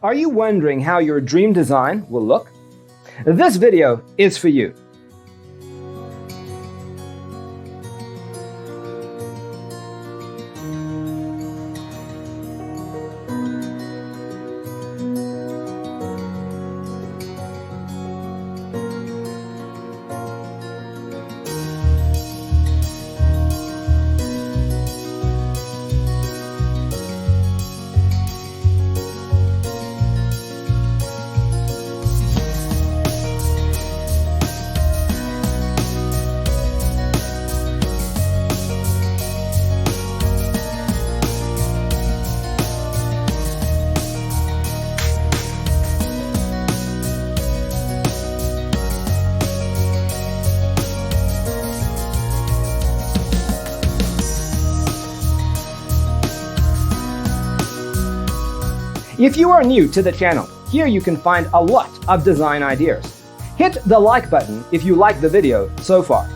Are you wondering how your dream design will look? This video is for you. If you are new to the channel, here you can find a lot of design ideas. Hit the like button if you like the video so far.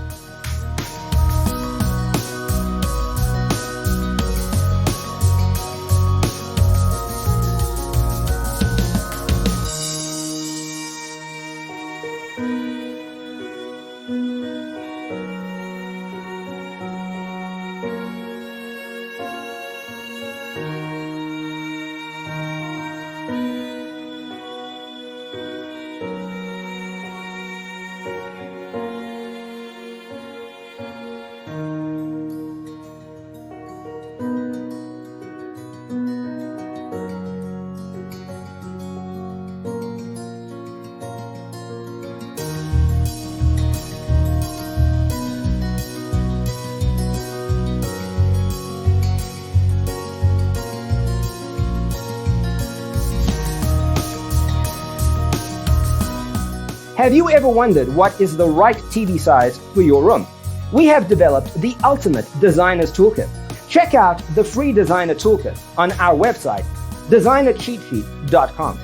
Have you ever wondered what is the right TV size for your room? We have developed the ultimate designer's toolkit. Check out the free designer toolkit on our website, designercheatsheet.com.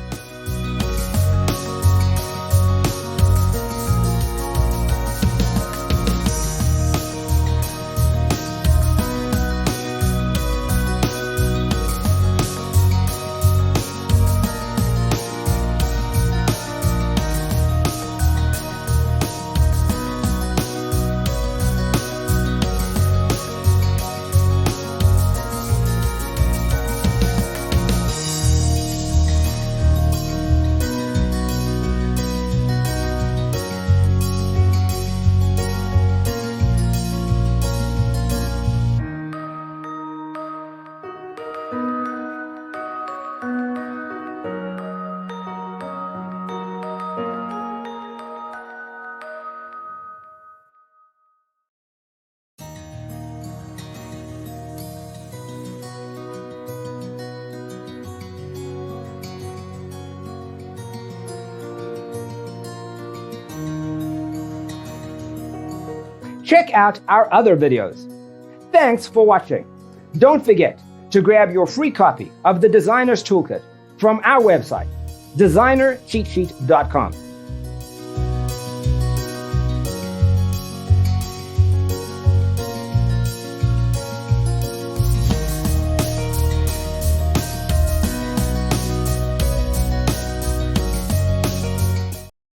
Check out our other videos. Thanks for watching. Don't forget to grab your free copy of the Designer's Toolkit from our website, designercheatsheet.com.